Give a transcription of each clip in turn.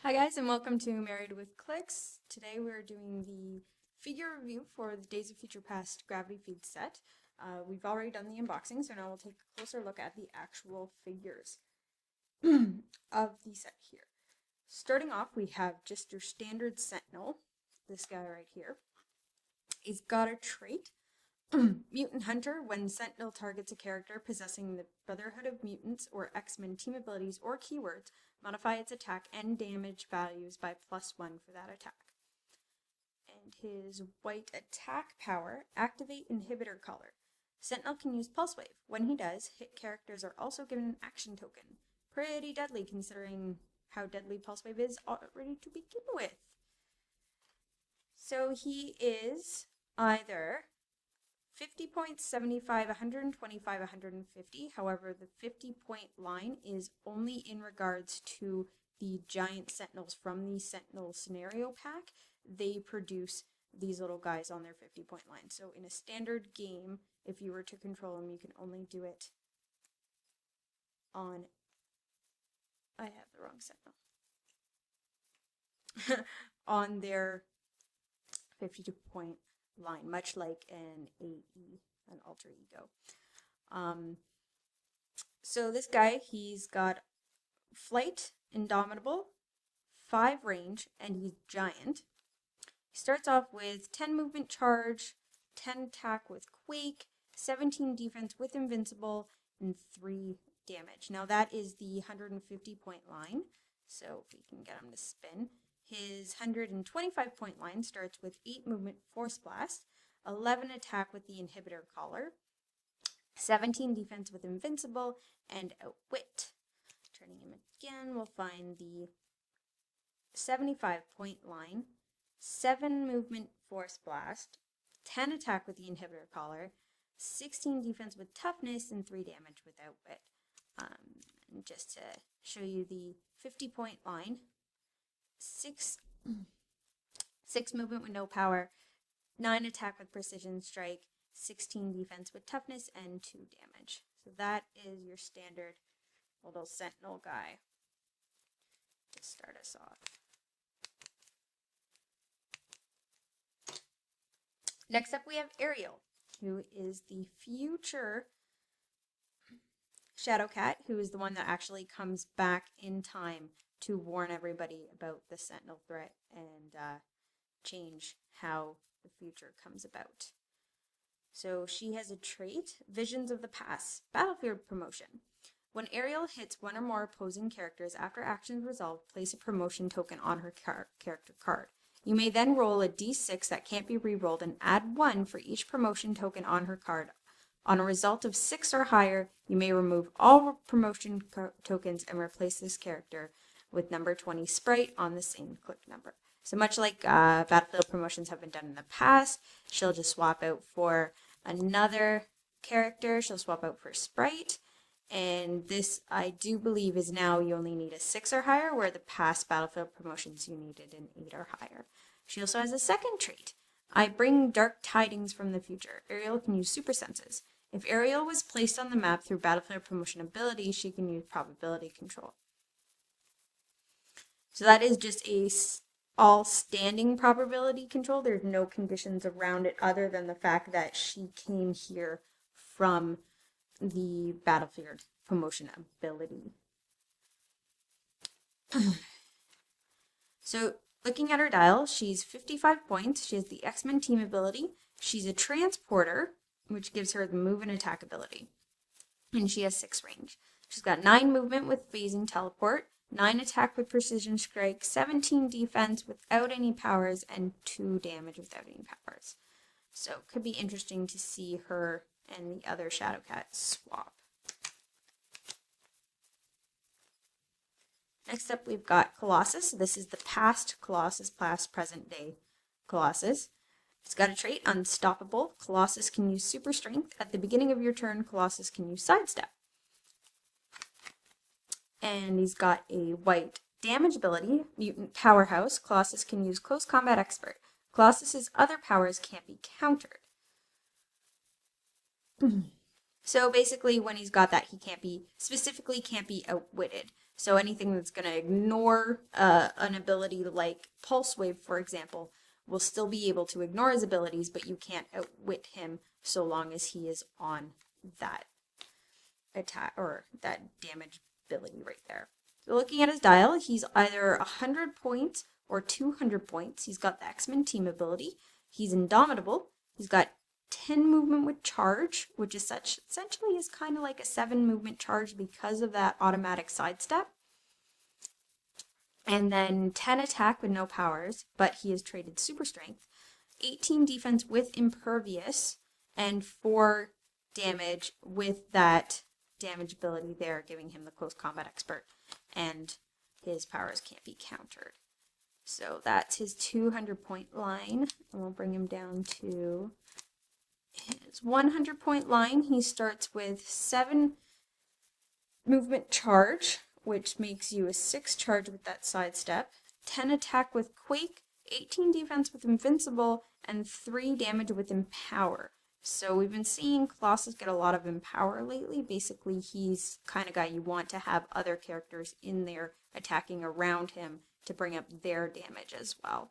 Hi guys, and welcome to Married with Clix. Today we're doing the figure review for the Days of Future Past Gravity Feed set. We've already done the unboxing, so now we'll take a closer look at the actual figures of the set here. Starting off, we have just your standard Sentinel, this guy right here. He's got a trait, Mutant Hunter. When Sentinel targets a character possessing the Brotherhood of Mutants or X-Men team abilities or keywords, modify its attack and damage values by +1 for that attack. And his white attack power, activate inhibitor collar. Sentinel can use Pulse Wave. When he does, hit characters are also given an action token. Pretty deadly considering how deadly Pulse Wave is already to begin with. So he is either 50 points, 75, 125, 150. However, the 50-point line is only in regards to the giant sentinels from the Sentinel scenario pack. They produce these little guys on their 50-point line. So in a standard game, if you were to control them, you can only do it on... I have the wrong Sentinel. On their 52-point line, much like an AE, an alter ego. So this guy, he's got flight, indomitable, 5 range, and he's giant. He starts off with 10 movement charge, 10 attack with quake, 17 defense with invincible, and 3 damage. Now that is the 150-point line, so if we can get him to spin. His 125-point line starts with 8 movement force blast, 11 attack with the inhibitor collar, 17 defense with invincible, and outwit. Turning him again, we'll find the 75-point line, 7 movement force blast, 10 attack with the inhibitor collar, 16 defense with toughness, and 3 damage with outwit. And just to show you the 50-point line, 6 movement with no power, 9 attack with precision strike, 16 defense with toughness, and 2 damage. So that is your standard little Sentinel guy to start us off. Next up we have Ariel, who is the future Shadowcat, who is the one that actually comes back in time to warn everybody about the Sentinel threat and change how the future comes about. So she has a trait, Visions of the Past, Battlefield promotion. When Ariel hits one or more opposing characters after actions resolved, place a promotion token on her character card. You may then roll a d6 that can't be re-rolled and add 1 for each promotion token on her card. On a result of 6 or higher, you may remove all promotion tokens and replace this character with number 20 sprite on the same click number. So much like Battlefield promotions have been done in the past, she'll just swap out for another character. She'll swap out for sprite. And this, I do believe, is now you only need a 6 or higher, where the past Battlefield promotions you needed an 8 or higher. She also has a second trait. I bring dark tidings from the future. Ariel can use super senses. If Ariel was placed on the map through Battlefield promotion ability, she can use probability control. So that is just a all standing probability control. There's no conditions around it other than the fact that she came here from the Battlefield promotion ability. So looking at her dial, she's 55 points. She has the X-Men team ability. She's a transporter, which gives her the move and attack ability. And she has 6 range. She's got 9 movement with phasing teleport, 9 attack with precision strike, 17 defense without any powers, and 2 damage without any powers. So it could be interesting to see her and the other Shadowcat swap. Next up we've got Colossus. This is the past Colossus, past present day Colossus. It's got a trait, Unstoppable. Colossus can use super strength. At the beginning of your turn, Colossus can use sidestep. And he's got a white damage ability, Mutant Powerhouse. Colossus can use Close Combat Expert. Colossus's other powers can't be countered. So basically when he's got that, he can't be outwitted. So anything that's going to ignore an ability like Pulse Wave, for example, will still be able to ignore his abilities, but you can't outwit him so long as he is on that attack or that damage ability right there. So looking at his dial, he's either 100 points or 200 points. He's got the X-Men team ability. He's indomitable. He's got 10 movement with charge, which is essentially is kind of like a 7 movement charge because of that automatic sidestep. And then 10 attack with no powers, but he has traded super strength. 18 defense with impervious, and 4 damage with that damage ability there, giving him the close combat expert. And his powers can't be countered. So that's his 200 point line. And we'll bring him down to his 100 point line. He starts with 7 movement charge, which makes you a 6 charge with that sidestep, 10 attack with Quake, 18 defense with Invincible, and 3 damage with Empower. So we've been seeing Colossus get a lot of Empower lately. Basically, he's the kind of guy you want to have other characters in there attacking around him to bring up their damage as well.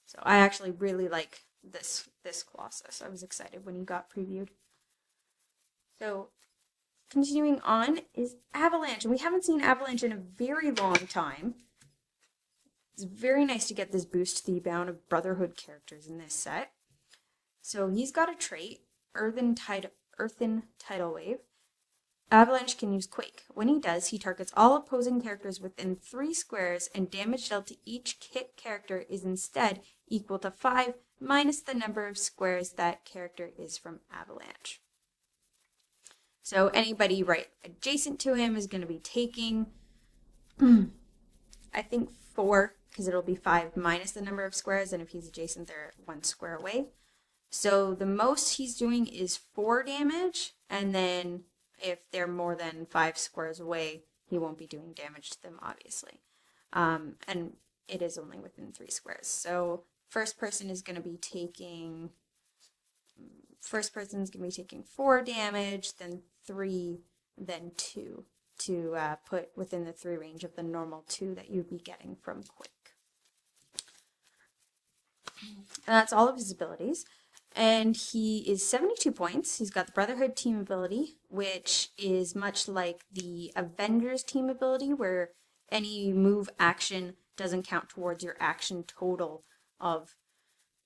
So I actually really like this Colossus. I was excited when he got previewed. So continuing on is Avalanche, and we haven't seen Avalanche in a very long time. It's very nice to get this boost to the amount of Brotherhood characters in this set. So he's got a trait, Earthen Tidal Wave. Avalanche can use Quake. When he does, he targets all opposing characters within 3 squares, and damage dealt to each hit character is instead equal to 5 minus the number of squares that character is from Avalanche. So anybody right adjacent to him is going to be taking, I think 4, because it'll be 5 minus the number of squares, and if he's adjacent, they're 1 square away. So the most he's doing is 4 damage, and then if they're more than 5 squares away, he won't be doing damage to them, obviously. And it is only within 3 squares. So first person is going to be taking 4 damage, then 3, then 2 to put within the 3 range of the normal 2 that you'd be getting from Quake. And that's all of his abilities. And he is 72 points. He's got the Brotherhood team ability, which is much like the Avengers team ability, where any move action doesn't count towards your action total of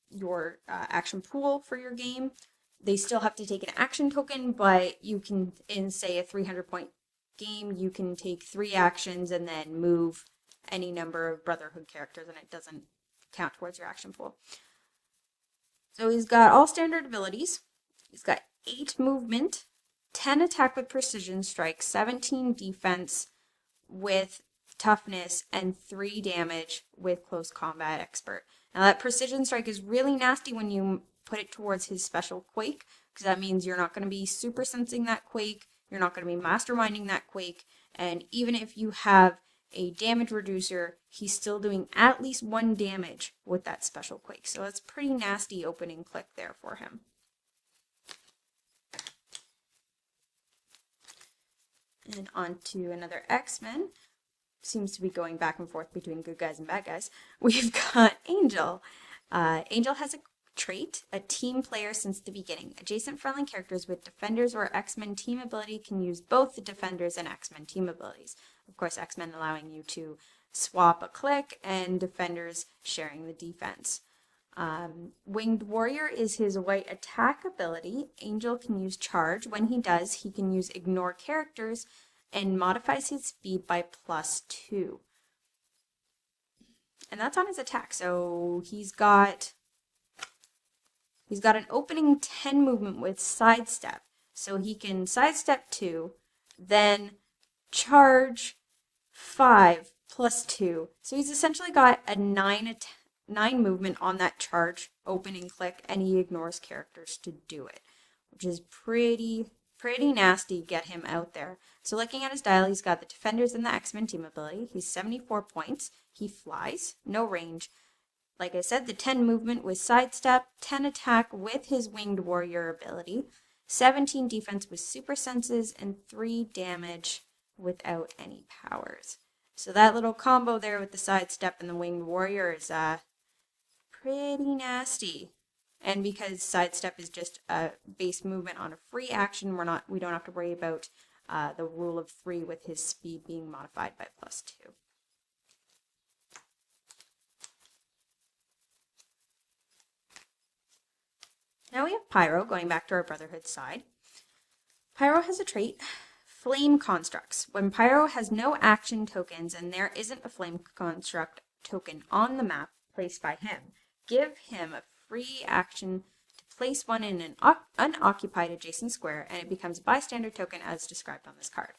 your action pool for your game. They still have to take an action token, but you can, in say a 300 point game, you can take 3 actions and then move any number of Brotherhood characters, and it doesn't count towards your action pool. So he's got all standard abilities. He's got 8 movement, 10 attack with precision strike, 17 defense with toughness, and 3 damage with close combat expert. Now that precision strike is really nasty when you put it towards his special Quake, because that means you're not going to be super sensing that Quake, you're not going to be masterminding that Quake, and even if you have a damage reducer, he's still doing at least 1 damage with that special Quake. So that's pretty nasty opening click there for him. And on to another X-Men. Seems to be going back and forth between good guys and bad guys. We've got Angel. Angel has a trait, a team player since the beginning. Adjacent friendly characters with Defenders or X-Men team ability can use both the Defenders and X-Men team abilities. Of course, X-Men allowing you to swap a click, and Defenders sharing the defense. Winged Warrior is his white attack ability. Angel can use Charge. When he does, he can use Ignore characters and modifies his speed by +2. And that's on his attack. So he's got an opening 10 movement with Sidestep. So he can Sidestep 2, then Charge 5 +2. So he's essentially got a 9 movement on that charge opening click, and he ignores characters to do it, which is pretty nasty. Get him out there. So looking at his dial, he's got the Defenders and the X-Men team ability. He's 74 points. He flies, no range. Like I said, the 10 movement with Sidestep, 10 attack with his Winged Warrior ability, 17 defense with Super Senses, and 3 damage without any powers. So that little combo there with the sidestep and the winged warrior is pretty nasty. And because sidestep is just a base movement on a free action, we don't have to worry about the rule of 3 with his speed being modified by +2. Now we have Pyro, going back to our Brotherhood side. Pyro has a trait, Flame Constructs. When Pyro has no action tokens and there isn't a Flame Construct token on the map placed by him, give him a free action to place one in an unoccupied adjacent square, and it becomes a bystander token as described on this card.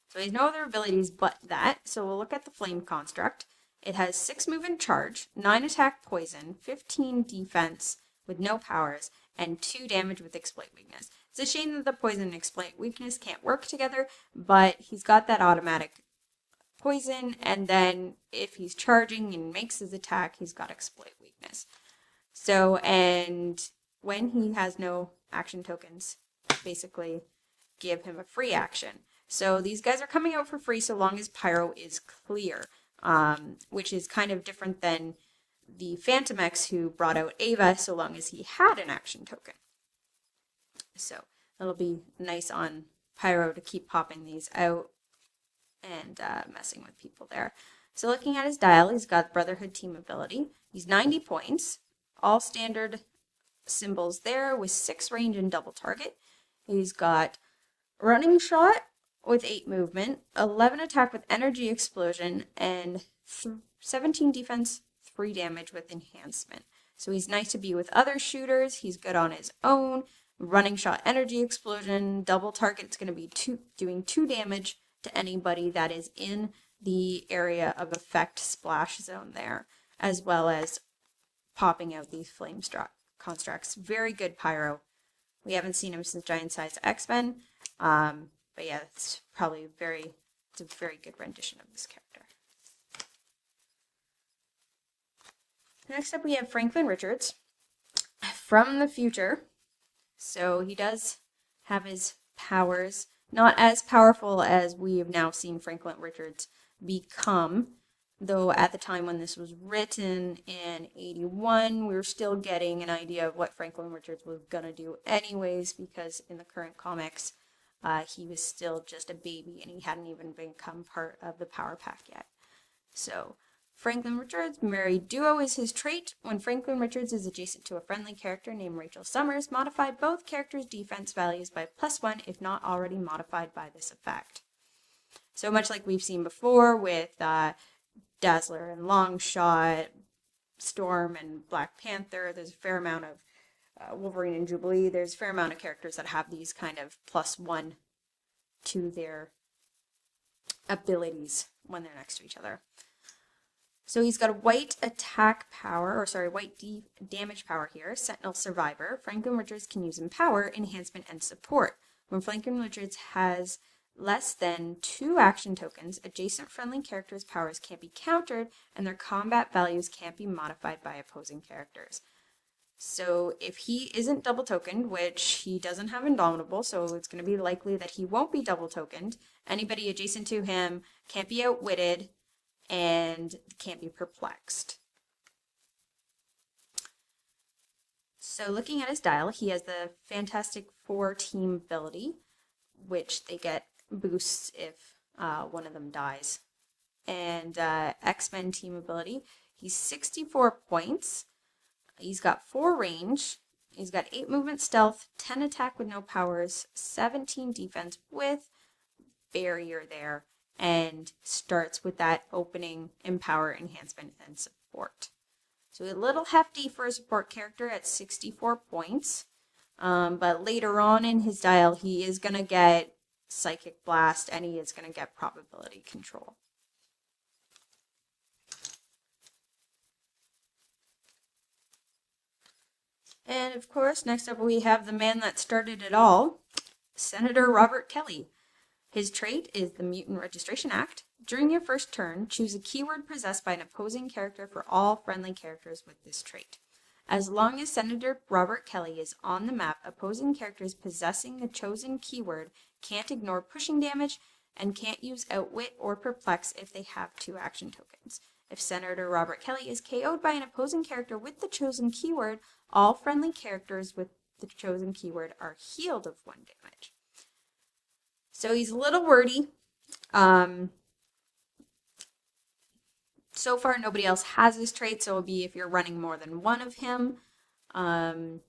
So he has no other abilities but that, so we'll look at the Flame Construct. It has 6 move and charge, 9 attack poison, 15 defense with no powers, and 2 damage with exploit weakness. It's a shame that the poison and exploit weakness can't work together, but he's got that automatic poison, and then if he's charging and makes his attack, he's got exploit weakness. So, and when he has no action tokens, basically give him a free action. So these guys are coming out for free so long as Pyro is clear, which is kind of different than the Phantom X who brought out Ava so long as he had an action token. So it'll be nice on Pyro to keep popping these out and messing with people there. So looking at his dial, he's got Brotherhood team ability. He's 90 points, all standard symbols there with 6 range and double target. He's got running shot with 8 movement, 11 attack with energy explosion, and 17 defense, 3 damage with enhancement. So he's nice to be with other shooters. He's good on his own. Running shot, energy explosion, double target's going to be doing 2 damage to anybody that is in the area of effect splash zone there, as well as popping out these flame constructs. Very good Pyro. We haven't seen him since Giant Size X-Men, but yeah, it's probably it's a very good rendition of this character. Next up we have Franklin Richards from the future. So he does have his powers, not as powerful as we have now seen Franklin Richards become, though at the time when this was written in 81, we were still getting an idea of what Franklin Richards was going to do anyways, because in the current comics, he was still just a baby and he hadn't even become part of the power pack yet. So Franklin Richards, Merry Duo is his trait. When Franklin Richards is adjacent to a friendly character named Rachel Summers, modify both characters' defense values by +1 if not already modified by this effect. So much like we've seen before with Dazzler and Longshot, Storm and Black Panther, there's a fair amount of Wolverine and Jubilee, there's a fair amount of characters that have these kind of +1 to their abilities when they're next to each other. So he's got a white attack power, or sorry, white damage power here, Sentinel Survivor. Franklin Richards can use Empower, Enhancement, and Support. When Franklin Richards has less than 2 action tokens, adjacent friendly characters' powers can't be countered, and their combat values can't be modified by opposing characters. So if he isn't double tokened, which he doesn't have Indomitable, so it's going to be likely that he won't be double tokened, anybody adjacent to him can't be outwitted, and can't be perplexed. So looking at his dial, he has the Fantastic Four team ability, which they get boosts if one of them dies. And X-Men team ability, he's 64 points, he's got 4 range, he's got 8 movement stealth, 10 attack with no powers, 17 defense with barrier there, and starts with that opening Empower, Enhancement, and Support. So a little hefty for a support character at 64 points, but later on in his dial he is going to get Psychic Blast and he is going to get Probability Control. And of course, next up we have the man that started it all, Senator Robert Kelly. His trait is the Mutant Registration Act. During your first turn, choose a keyword possessed by an opposing character for all friendly characters with this trait. As long as Senator Robert Kelly is on the map, opposing characters possessing the chosen keyword can't ignore pushing damage, and can't use Outwit or Perplex if they have 2 action tokens. If Senator Robert Kelly is KO'd by an opposing character with the chosen keyword, all friendly characters with the chosen keyword are healed of 1 damage. So he's a little wordy. So far, nobody else has this trait, so it'll be if you're running more than one of him. For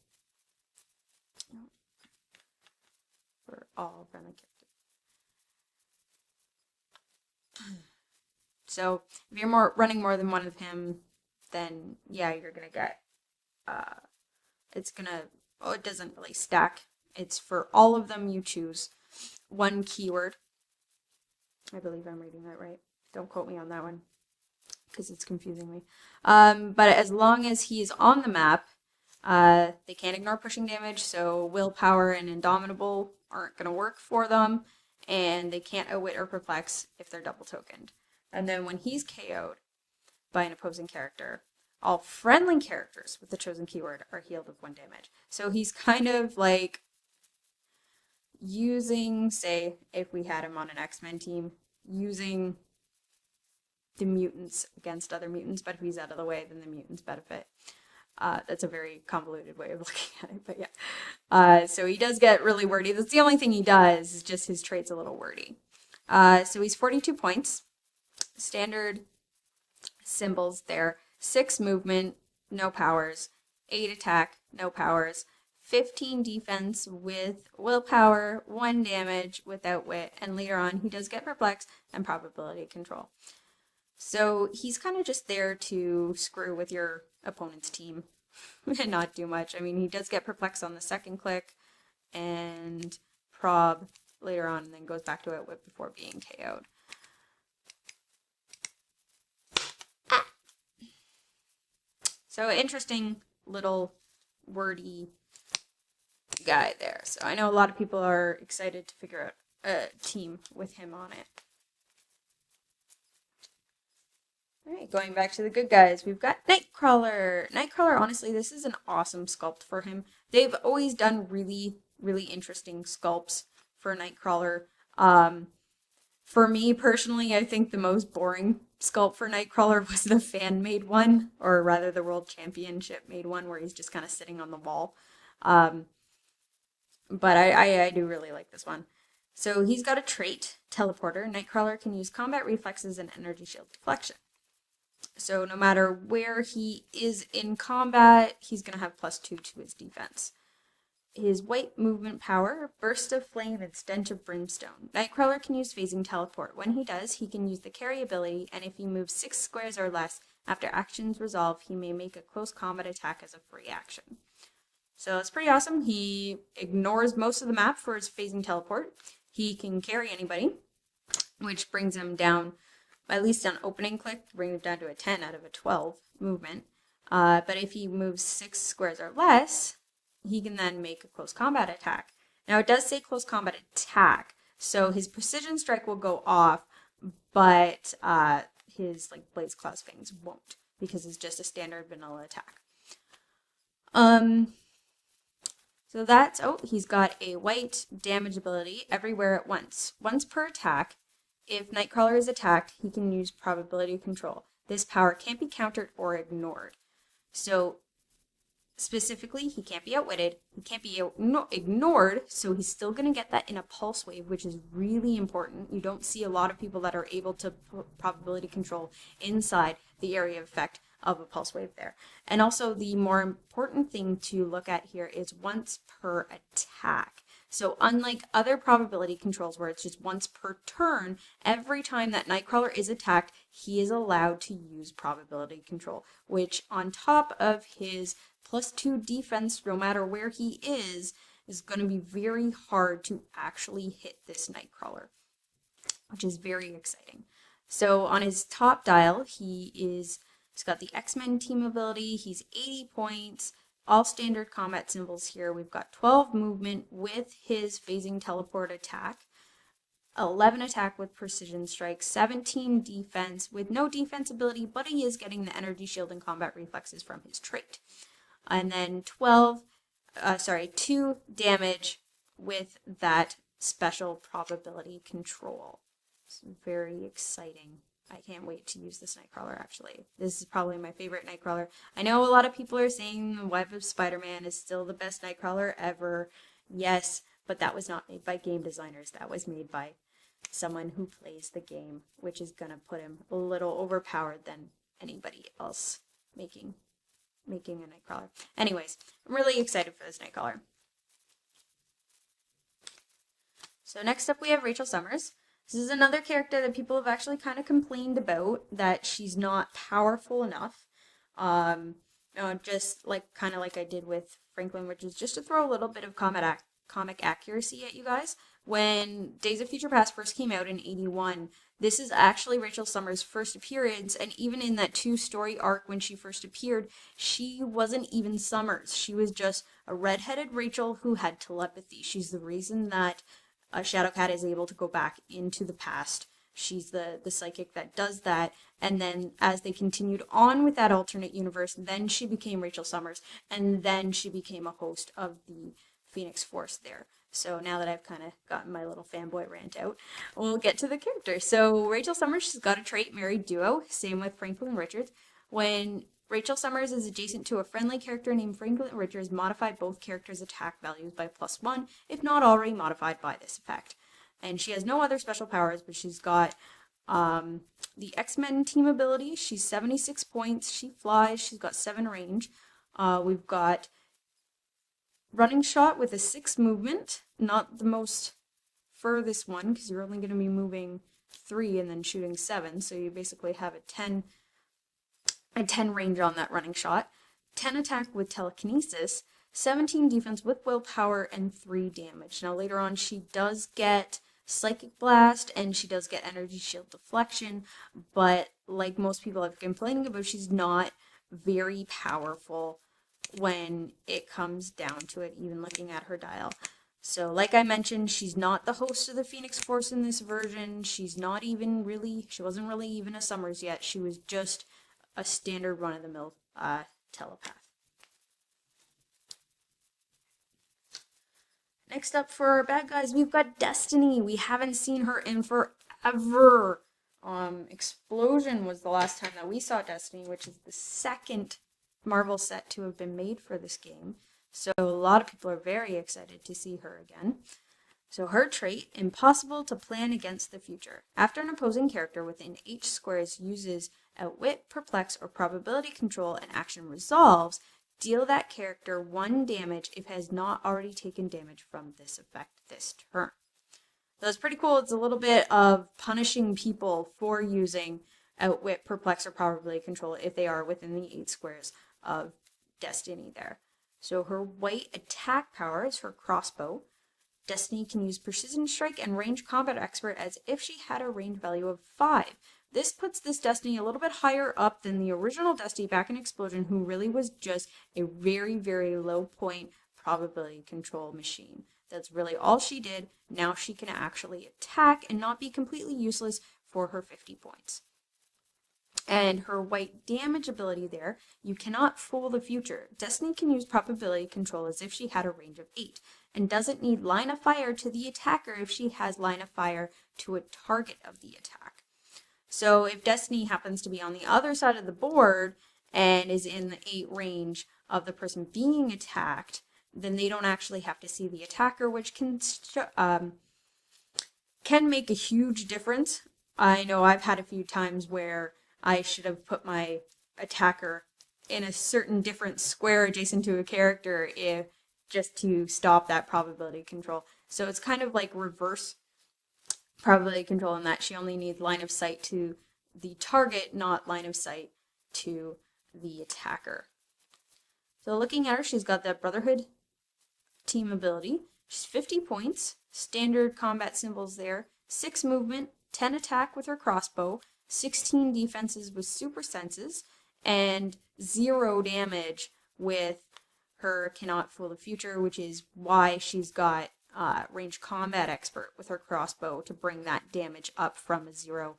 all friendly characters. So if you're running more than one of him, then yeah, you're gonna get. It's gonna. Oh, it doesn't really stack. It's for all of them. You choose 1 keyword. I believe I'm reading that right. Don't quote me on that one, because it's confusing me. But as long as he's on the map, they can't ignore pushing damage, so willpower and indomitable aren't going to work for them, and they can't outwit or perplex if they're double tokened. And then when he's KO'd by an opposing character, all friendly characters with the chosen keyword are healed of 1 damage. So he's kind of like using, say, if we had him on an X-Men team, using the mutants against other mutants, but if he's out of the way, then the mutants benefit. That's a very convoluted way of looking at it, but yeah. So he does get really wordy. That's the only thing he does, is just his trait's a little wordy. So he's 42 points. Standard symbols there. 6 movement, no powers. 8 attack, no powers. 15 defense with willpower, 1 damage without wit, and later on he does get perplex and probability control. So he's kind of just there to screw with your opponent's team and not do much. I mean, he does get perplex on the 2nd click and prob later on, and then goes back to outwit before being KO'd. So interesting little wordy guy there. So I know a lot of people are excited to figure out a team with him on it. Alright, going back to the good guys, we've got Nightcrawler. Nightcrawler, honestly, this is an awesome sculpt for him. They've always done really, really interesting sculpts for Nightcrawler. For me, personally, I think the most boring sculpt for Nightcrawler was the fan-made one, or rather the World Championship-made one, where he's just kind of sitting on the wall. But I do really like this one. So he's got a trait, Teleporter. Nightcrawler can use combat reflexes and energy shield deflection. So no matter where he is in combat, he's going to have +2 to his defense. His white movement power, Burst of Flame and Stench of Brimstone. Nightcrawler can use phasing teleport. When he does, he can use the carry ability, and if he moves 6 squares or less after actions resolve, he may make a close combat attack as a free action. So it's pretty awesome. He ignores most of the map for his phasing teleport. He can carry anybody, which brings him down, at least on opening click, bring him down to a 10 out of a 12 movement. But if he moves 6 squares or less, he can then make a close combat attack. Now it does say close combat attack, so his precision strike will go off, but his Blaze Claws Fangs won't, because it's just a standard vanilla attack. So that's, he's got a white damage ability everywhere at once. Once per attack, if Nightcrawler is attacked, he can use probability control. This power can't be countered or ignored. So specifically, he can't be outwitted, he can't be ignored, so he's still going to get that in a pulse wave, which is really important. You don't see a lot of people that are able to put probability control inside the area of effect of a pulse wave there. And also the more important thing to look at here is once per attack. So unlike other probability controls where it's just once per turn, every time that Nightcrawler is attacked, he is allowed to use probability control, which on top of his +2 defense, no matter where he is going to be very hard to actually hit this Nightcrawler, which is very exciting. So on his top dial, he's got the X-Men team ability, he's 80 points, all standard combat symbols here. We've got 12 movement with his phasing teleport attack, 11 attack with precision strike, 17 defense with no defense ability, but he is getting the energy shield and combat reflexes from his trait. And then 2 damage with that special probability control. It's very exciting. I can't wait to use this Nightcrawler, actually. This is probably my favorite Nightcrawler. I know a lot of people are saying the Web of Spider-Man is still the best Nightcrawler ever. Yes, but that was not made by game designers. That was made by someone who plays the game, which is going to put him a little overpowered than anybody else making a Nightcrawler. Anyways, I'm really excited for this Nightcrawler. So next up we have Rachel Summers. This is another character that people have actually kind of complained about, that she's not powerful enough. Just like kind of like I did with Franklin Richards, just to throw a little bit of comic accuracy at you guys. When Days of Future Past first came out in '81, this is actually Rachel Summers' first appearance, and even in that 2-story arc when she first appeared, she wasn't even Summers. She was just a redheaded Rachel who had telepathy. She's the reason that Shadowcat is able to go back into the past. She's the psychic that does that, and then as they continued on with that alternate universe, then she became Rachel Summers, and then she became a host of the Phoenix Force there. So now that I've kind of gotten my little fanboy rant out, we'll get to the character. So Rachel Summers, she's got a trait, Married Duo, same with Franklin Richards. When Rachel Summers is adjacent to a friendly character named Franklin Richards, modify both characters' attack values by +1, if not already modified by this effect. And she has no other special powers, but she's got the X-Men team ability. She's 76 points. She flies. She's got 7 range. We've got running shot with a 6 movement. Not the most furthest one, because you're only going to be moving 3 and then shooting 7. So you basically have a 10 range on that running shot. 10 attack with telekinesis. 17 defense with willpower, and 3 damage. Now later on she does get Psychic Blast, and she does get Energy Shield Deflection, but like most people have complaining about, she's not very powerful when it comes down to it, even looking at her dial. So like I mentioned, she's not the host of the Phoenix Force in this version. She's not even really, she wasn't really even a Summers yet. She was just a standard run-of-the-mill telepath. Next up for our bad guys, we've got Destiny. We haven't seen her in forever. Explosion was the last time that we saw Destiny, which is the second Marvel set to have been made for this game. So a lot of people are very excited to see her again. So her trait, impossible to plan against the future. After an opposing character within H squares uses Outwit, Perplex, or Probability Control and action resolves, deal that character 1 damage if it has not already taken damage from this effect this turn. So it's pretty cool. It's a little bit of punishing people for using Outwit, Perplex, or Probability Control if they are within the 8 squares of Destiny there. So her white attack power is her crossbow. Destiny can use Precision Strike and Range Combat Expert as if she had a range value of 5. This puts this Destiny a little bit higher up than the original Destiny back in Explosion, who really was just a very, very low point probability control machine. That's really all she did. Now she can actually attack and not be completely useless for her 50 points. And her white damage ability there, you cannot fool the future. Destiny can use probability control as if she had a range of 8, and doesn't need line of fire to the attacker if she has line of fire to a target of the attack. So if Destiny happens to be on the other side of the board and is in the 8 range of the person being attacked, then they don't actually have to see the attacker, which can make a huge difference. I know I've had a few times where I should have put my attacker in a certain different square adjacent to a character just to stop that probability control. So it's kind of like reverse probability control in that she only needs line of sight to the target, not line of sight to the attacker. So looking at her, she's got that Brotherhood team ability. She's 50 points, standard combat symbols there, 6 movement, 10 attack with her crossbow, 16 defenses with super senses, and 0 damage with her Cannot Fool the Future, which is why she's got range combat expert with her crossbow to bring that damage up from a 0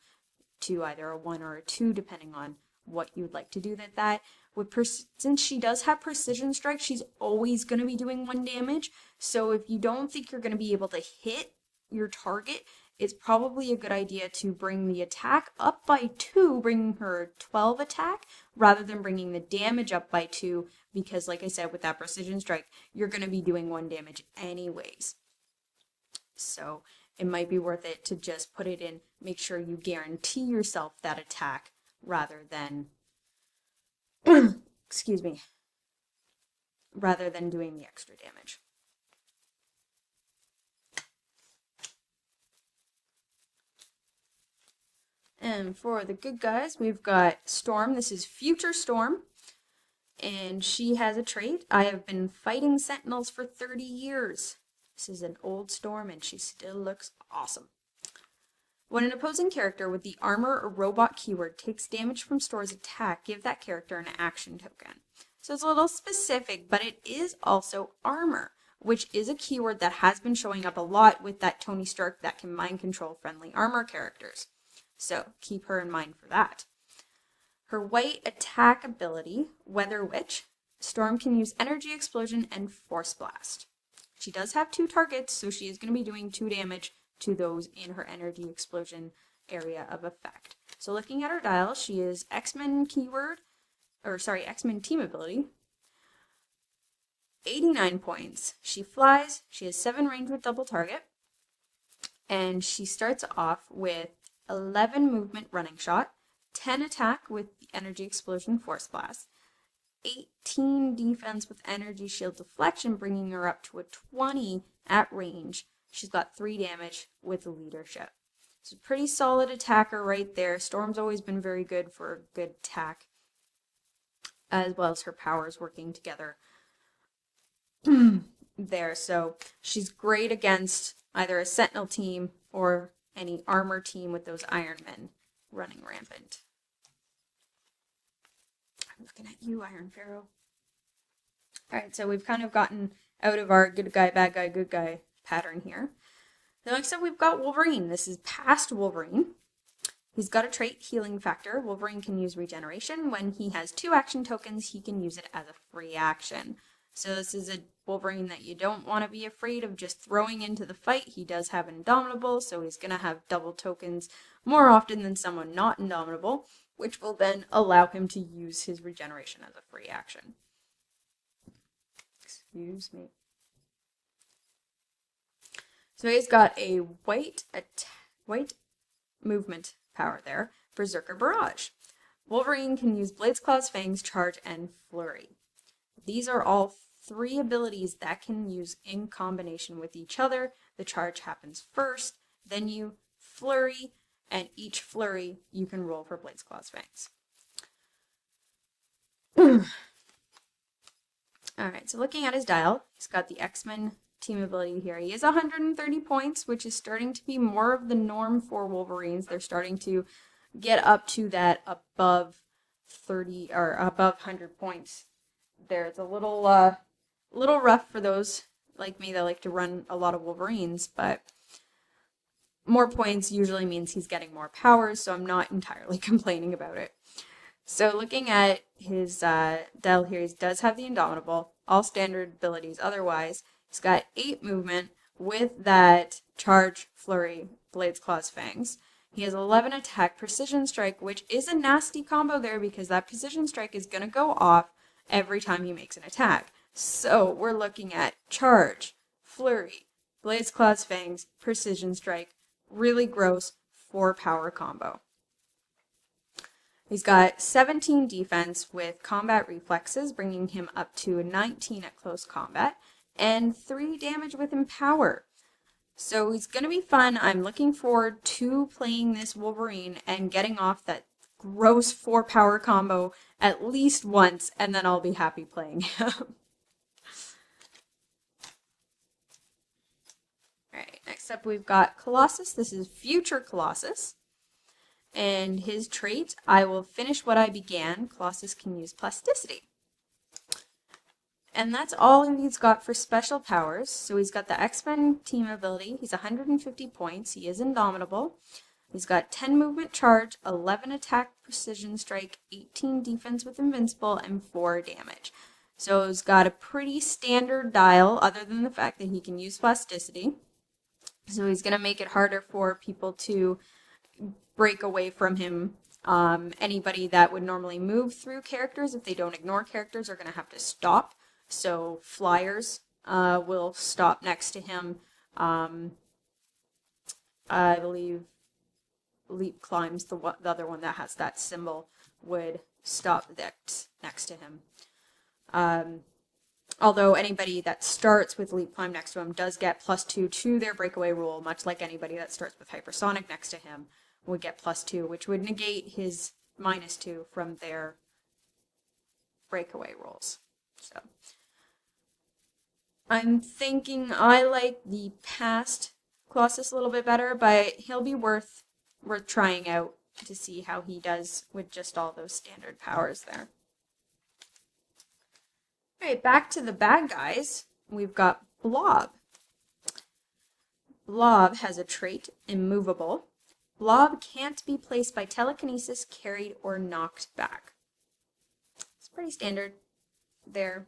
to either a 1 or a 2, depending on what you'd like to do that. Since she does have precision strike, she's always going to be doing 1 damage. So if you don't think you're going to be able to hit your target it's probably a good idea to bring the attack up by 2, bringing her 12 attack, rather than bringing the damage up by 2, because like I said, with that precision strike, you're going to be doing 1 damage anyways. So it might be worth it to just put it in, make sure you guarantee yourself that attack, rather than, excuse me, rather than doing the extra damage. And for the good guys, we've got Storm. This is Future Storm, and she has a trait. I have been fighting Sentinels for 30 years. This is an old Storm, and she still looks awesome. When an opposing character with the armor or robot keyword takes damage from Storm's attack, give that character an action token. So it's a little specific, but it is also armor, which is a keyword that has been showing up a lot with that Tony Stark that can mind control friendly armor characters. So keep her in mind for that. Her white attack ability, Weather Witch, Storm can use Energy Explosion and Force Blast. She does have 2 targets, so she is going to be doing 2 damage to those in her Energy Explosion area of effect. So looking at her dial, she is X-Men keyword, or sorry, X-Men team ability, 89 points. She flies, she has 7 range with double target, and she starts off with 11 movement running shot, 10 attack with the Energy Explosion Force Blast, 18 defense with Energy Shield Deflection, bringing her up to a 20 at range. She's got 3 damage with Leadership. It's a pretty solid attacker right there. Storm's always been very good for a good attack, as well as her powers working together there. So she's great against either a Sentinel team or any armor team with those Iron Men running rampant. I'm looking at you, Iron Pharaoh. Alright, so we've kind of gotten out of our good guy, bad guy, good guy pattern here. Then next up we've got Wolverine. This is past Wolverine. He's got a trait, Healing Factor. Wolverine can use regeneration. When he has 2 action tokens, he can use it as a free action. So this is a Wolverine that you don't want to be afraid of just throwing into the fight. He does have Indomitable, so he's going to have double tokens more often than someone not Indomitable, which will then allow him to use his regeneration as a free action. Excuse me. So he's got a white movement power there, Berserker Barrage. Wolverine can use Blades, Claws, Fangs, Charge, and Flurry. These are all 3 abilities that can use in combination with each other. The charge happens first, then you flurry, and each flurry you can roll for Blades, Claws, Fangs. Alright, so looking at his dial, he's got the X-Men team ability here. He is 130 points, which is starting to be more of the norm for Wolverines. They're starting to get up to that above 30 or above 100 points. There, it's a little rough for those like me that like to run a lot of Wolverines, but more points usually means he's getting more powers, so I'm not entirely complaining about it. So looking at his dial here, he does have the Indomitable, all standard abilities otherwise. He's got 8 movement with that Charge, Flurry, Blades, Claws, Fangs. He has 11 attack, Precision Strike, which is a nasty combo there because that Precision Strike is going to go off every time he makes an attack. So we're looking at Charge, Flurry, Blades, Claws, Fangs, Precision Strike. Really gross 4-power combo. He's got 17 defense with combat reflexes, bringing him up to 19 at close combat, and 3 damage with Empower. So he's going to be fun. I'm looking forward to playing this Wolverine and getting off that gross 4-power combo at least once, and then I'll be happy playing him. Alright, next up we've got Colossus. This is Future Colossus. And his trait, I will finish what I began. Colossus can use plasticity. And that's all he's got for special powers. So he's got the X-Men team ability. He's 150 points. He is Indomitable. He's got 10 movement charge, 11 attack precision strike, 18 defense with invincible, and 4 damage. So he's got a pretty standard dial other than the fact that he can use plasticity. So he's going to make it harder for people to break away from him. Anybody that would normally move through characters, if they don't ignore characters, are going to have to stop. So flyers will stop next to him. I believe leap climbs, the other one that has that symbol, would stop next to him. Although anybody that starts with leap climb next to him does get +2 to their breakaway rule, much like anybody that starts with hypersonic next to him would get +2, which would negate his -2 from their breakaway rules. So I'm thinking I like the past Colossus a little bit better, but he'll be worth trying out to see how he does with just all those standard powers there. Alright, back to the bad guys. We've got Blob. Blob has a trait, Immovable. Blob can't be placed by telekinesis, carried, or knocked back. It's pretty standard there.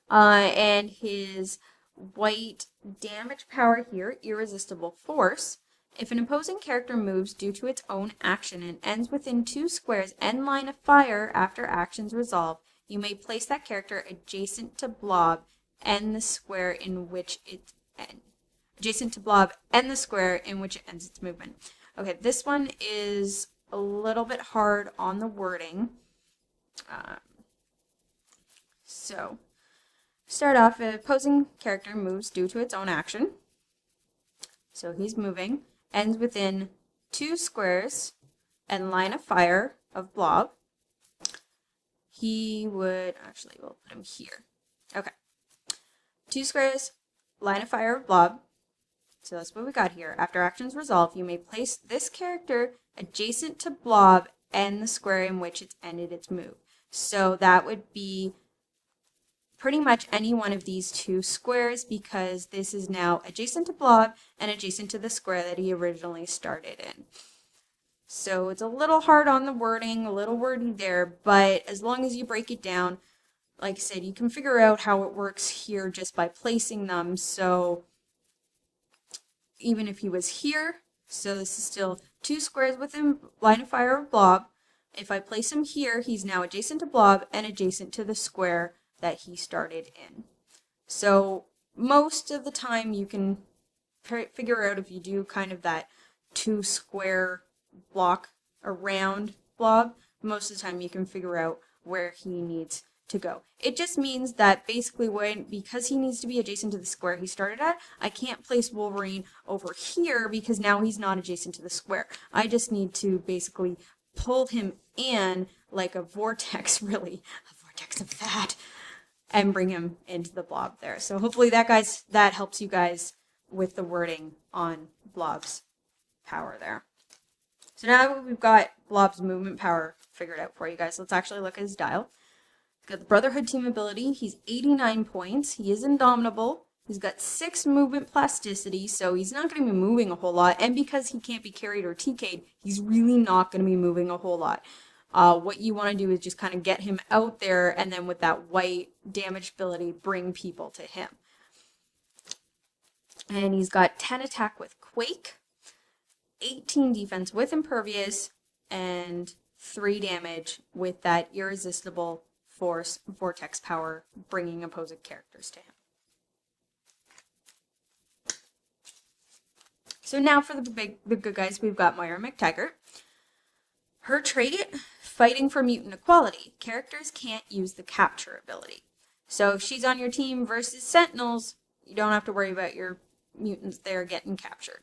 And his white damage power here, Irresistible Force. If an opposing character moves due to its own action and ends within 2 squares and line of fire after actions resolve, you may place that character adjacent to Blob and the square in which it ends. Adjacent to Blob and the square in which it ends its movement. Okay, this one is a little bit hard on the wording. So, start off, an opposing character moves due to its own action. So he's moving, ends within 2 squares and line of fire of Blob. He would, actually, we'll put him here. Okay. 2 squares, line of fire of Blob. So that's what we got here. After actions resolve, you may place this character adjacent to Blob and the square in which it's ended its move. So that would be pretty much any one of these 2 squares, because this is now adjacent to Blob and adjacent to the square that he originally started in. So it's a little hard on the wording, a little wordy there, but as long as you break it down, like I said, you can figure out how it works here just by placing them. So even if he was here, so this is still 2 squares within line of fire of Blob. If I place him here, he's now adjacent to Blob and adjacent to the square that he started in. So most of the time you can figure out, if you do kind of that 2 square block around Blob, most of the time you can figure out where he needs to go. It just means that basically because he needs to be adjacent to the square he started at, I can't place Wolverine over here because now he's not adjacent to the square. I just need to basically pull him in like a vortex, really, a vortex of that, and bring him into the Blob there. So hopefully that helps you guys with the wording on Blob's power there. So now we've got Blob's movement power figured out for you guys. Let's actually look at his dial. Got the Brotherhood team ability. He's 89 points. He is indomitable. He's got 6 movement plasticity, so he's not going to be moving a whole lot. And because he can't be carried or TK'd, he's really not going to be moving a whole lot. What you want to do is just kind of get him out there, and then with that white damage ability, bring people to him. And he's got 10 attack with Quake, 18 defense with Impervious, and 3 damage with that Irresistible Force vortex power, bringing opposing characters to him. So now for the good guys, we've got Moira McTaggart. Her trait, fighting for mutant equality. Characters can't use the capture ability. So if she's on your team versus Sentinels, you don't have to worry about your mutants there getting captured.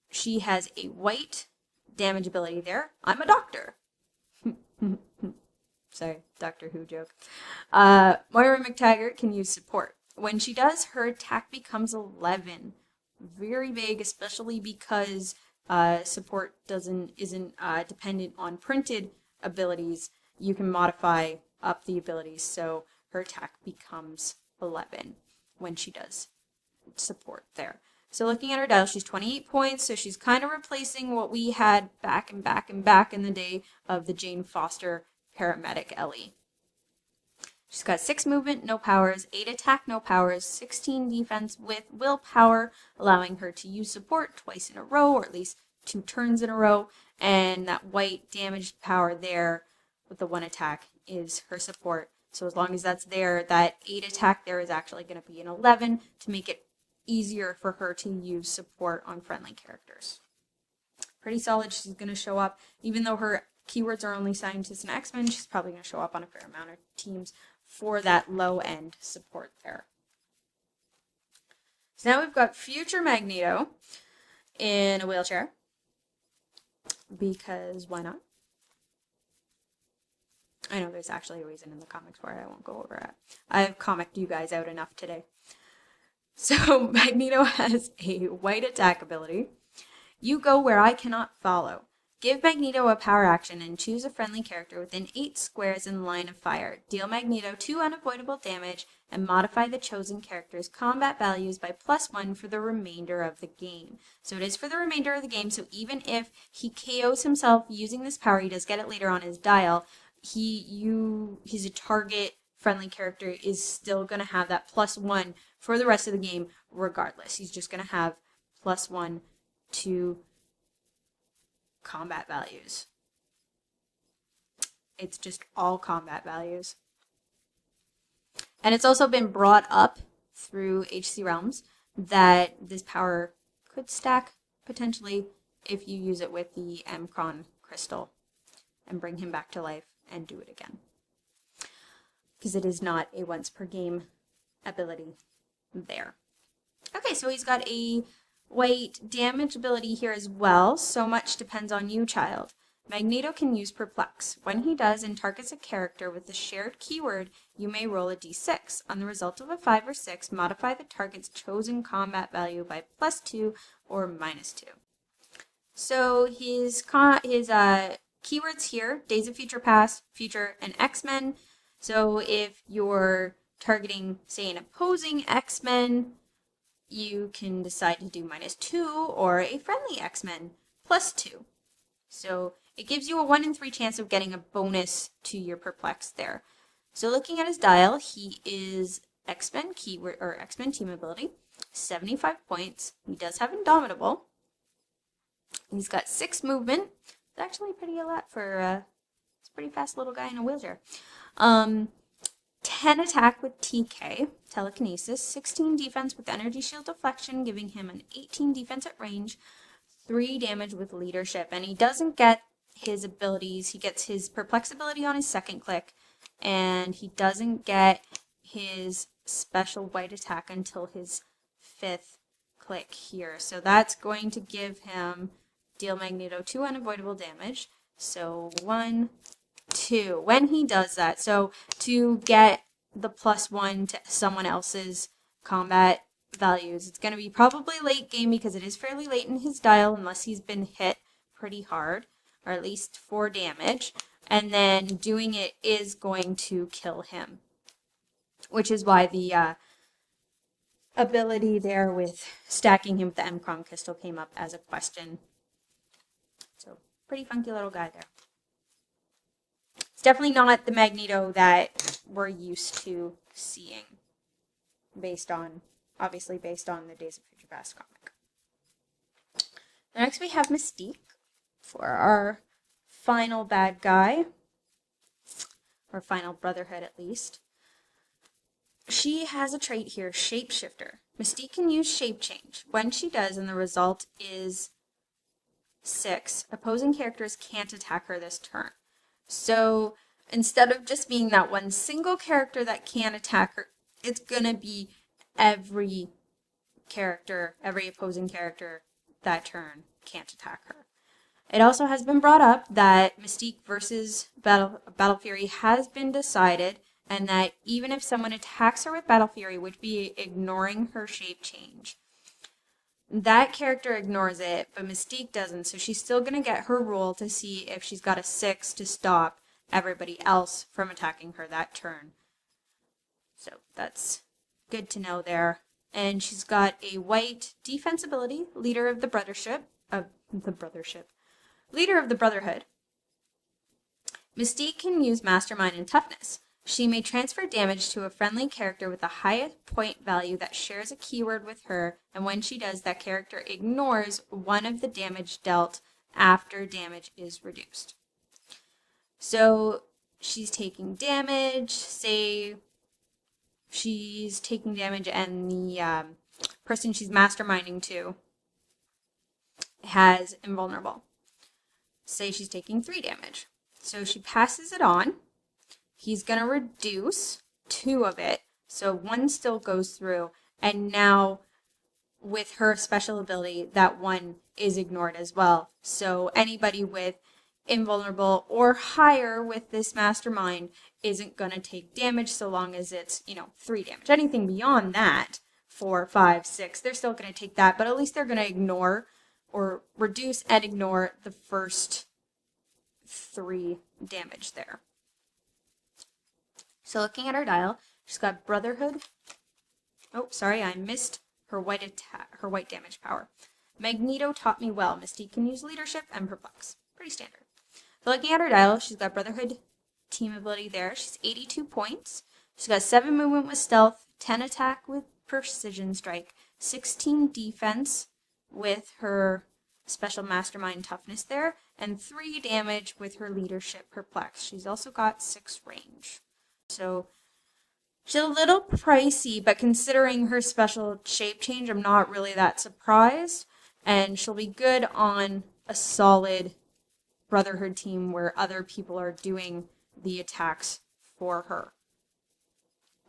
She has a white damage ability there. I'm a doctor. Sorry, Doctor Who joke. Moira McTaggart can use support. When she does, her attack becomes 11. Very vague, especially because support isn't dependent on printed abilities. You can modify up the abilities, so her attack becomes 11 when she does support there. So looking at her dial, she's 28 points, so she's kind of replacing what we had back in the day of the Jane Foster paramedic Ellie. She's got 6 movement, no powers, 8 attack, no powers, 16 defense with willpower, allowing her to use support twice in a row, or at least 2 turns in a row. And that white damaged power there with the 1 attack is her support. So as long as that's there, that 8 attack there is actually going to be an 11 to make it easier for her to use support on friendly characters. Pretty solid. She's going to show up, even though her keywords are only scientists and X-Men, she's probably going to show up on a fair amount of teams for that low-end support there. So now we've got future Magneto in a wheelchair, because why not? I know there's actually a reason in the comics for it. I won't go over it. I've comicked you guys out enough today. So Magneto has a white attack ability. You go where I cannot follow. Give Magneto a power action and choose a friendly character within 8 squares in line of fire. Deal Magneto 2 unavoidable damage and modify the chosen character's combat values by +1 for the remainder of the game. So it is for the remainder of the game, so even if he KOs himself using this power, he does get it later on his dial, his target friendly character is still going to have that +1 for the rest of the game regardless. He's just going to have +1 to combat values. It's just all combat values. And it's also been brought up through HC Realms that this power could stack potentially if you use it with the Mcron crystal and bring him back to life and do it again. Because it is not a once per game ability there. Okay, so he's got a white damage ability here as well. So much depends on you, child. Magneto can use Perplex. When he does and targets a character with the shared keyword, you may roll a d6. On the result of a 5 or 6, modify the target's chosen combat value by +2 or -2. So his keywords here, Days of Future Past, Future, and X-Men. So if you're targeting, say, an opposing X-Men, you can decide to do -2, or a friendly X-Men +2. So it gives you a 1 in 3 chance of getting a bonus to your Perplex there. So looking at his dial, he is X-Men keyword or X-Men team ability, 75 points. He does have Indomitable. He's got 6 movement. It's actually pretty a lot for he's a pretty fast little guy in a wheelchair. 10 attack with TK, telekinesis, 16 defense with energy shield deflection, giving him an 18 defense at range, 3 damage with leadership. And he doesn't get his abilities. He gets his Perplex ability on his second click, and he doesn't get his special white attack until his 5th click here. So that's going to give him, deal Magneto 2 unavoidable damage. So 1, 2. When he does that, so to get the +1 to someone else's combat values, it's going to be probably late game because it is fairly late in his dial unless he's been hit pretty hard, or at least 4 damage. And then doing it is going to kill him, which is why the ability there with stacking him with the Mcron crystal came up as a question. So pretty funky little guy there. It's definitely not the Magneto that we're used to seeing, obviously based on the Days of Future Past comic. Next we have Mystique for our final bad guy, or final brotherhood at least. She has a trait here, Shapeshifter. Mystique can use Shape Change. When she does and the result is 6, opposing characters can't attack her this turn. So instead of just being that one single character that can attack her, it's going to be every character, every opposing character that turn can't attack her. It also has been brought up that Mystique versus Battle Fury has been decided, and that even if someone attacks her with Battle Fury, would be ignoring her shape change, that character ignores it, but Mystique doesn't, so she's still going to get her roll to see if she's got a 6 to stop everybody else from attacking her that turn. So that's good to know there. And she's got a white defense ability, leader of the Brotherhood. Mystique can use Mastermind and Toughness. She may transfer damage to a friendly character with the highest point value that shares a keyword with her, and when she does, that character ignores one of the damage dealt after damage is reduced. So she's taking damage, say she's taking damage and the person she's masterminding to has invulnerable. Say she's taking 3 damage. So she passes it on. He's going to reduce 2 of it, so 1 still goes through, and now with her special ability, that 1 is ignored as well. So anybody with invulnerable or higher with this mastermind isn't going to take damage so long as it's, 3 damage. Anything beyond that, 4, 5, 6, they're still going to take that, but at least they're going to ignore or reduce and ignore the first 3 damage there. So looking at her dial, she's got Brotherhood. Oh, sorry, I missed her white damage power. Magneto taught me well. Mystique can use leadership and perplex. Pretty standard. So looking at her dial, she's got Brotherhood team ability there. She's 82 points. She's got 7 movement with stealth, 10 attack with precision strike, 16 defense with her special mastermind toughness there, and 3 damage with her leadership perplex. She's also got 6 range. So she's a little pricey, but considering her special shape change, I'm not really that surprised. And she'll be good on a solid Brotherhood team where other people are doing the attacks for her.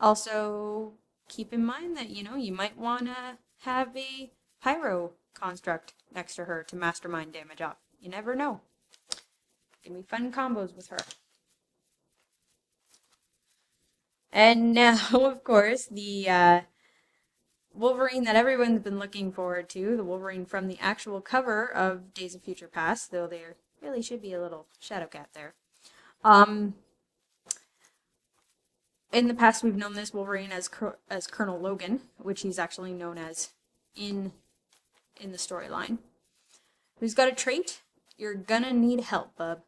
Also, keep in mind that, you might want to have a Pyro construct next to her to mastermind damage up. You never know. Give me fun combos with her. And now, of course, the Wolverine that everyone's been looking forward to, the Wolverine from the actual cover of Days of Future Past, though there really should be a little shadow cat there. In the past, we've known this Wolverine as Colonel Logan, which he's actually known as in the storyline. Who's got a trait? You're gonna need help, bub.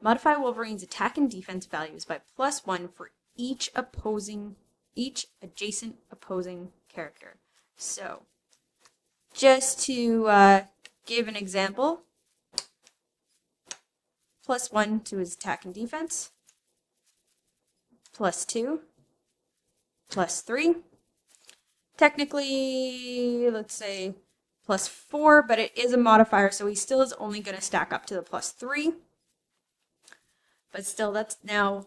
Modify Wolverine's attack and defense values by +1 for each adjacent opposing character. So, just to give an example, +1 to his attack and defense, +2, +3. Technically, let's say +4, but it is a modifier, so he still is only going to stack up to the +3. But still, that's now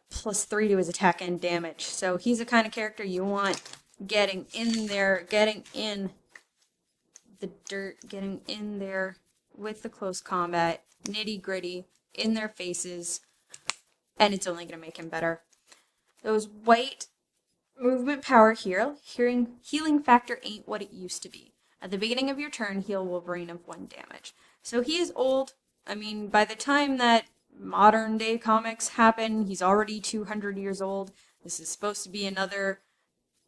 +3 to his attack and damage. So he's the kind of character you want getting in there, getting in the dirt, getting in there with the close combat, nitty gritty, in their faces, and it's only going to make him better. Those white movement power here, healing factor ain't what it used to be. At the beginning of your turn, heal Wolverine of 1 damage. So he is old. I mean, by the time that modern day comics happen, he's already 200 years old. This is supposed to be another,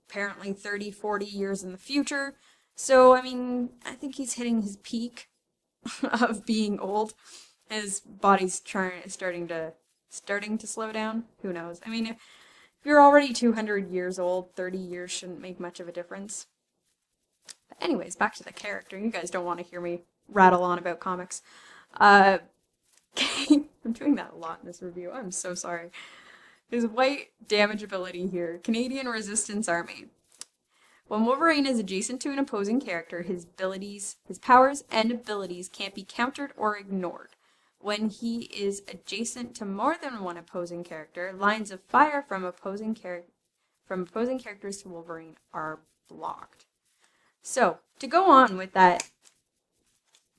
apparently 30, 40 years in the future. So, I mean, I think he's hitting his peak of being old. His body's starting to slow down. Who knows? I mean, if you're already 200 years old, 30 years shouldn't make much of a difference. But anyways, back to the character. You guys don't want to hear me rattle on about comics. I'm doing that a lot in this review. I'm so sorry. His white damage ability here. Canadian Resistance Army. When Wolverine is adjacent to an opposing character, his powers and abilities can't be countered or ignored. When he is adjacent to more than one opposing character, lines of fire from opposing characters to Wolverine are blocked. So, to go on with that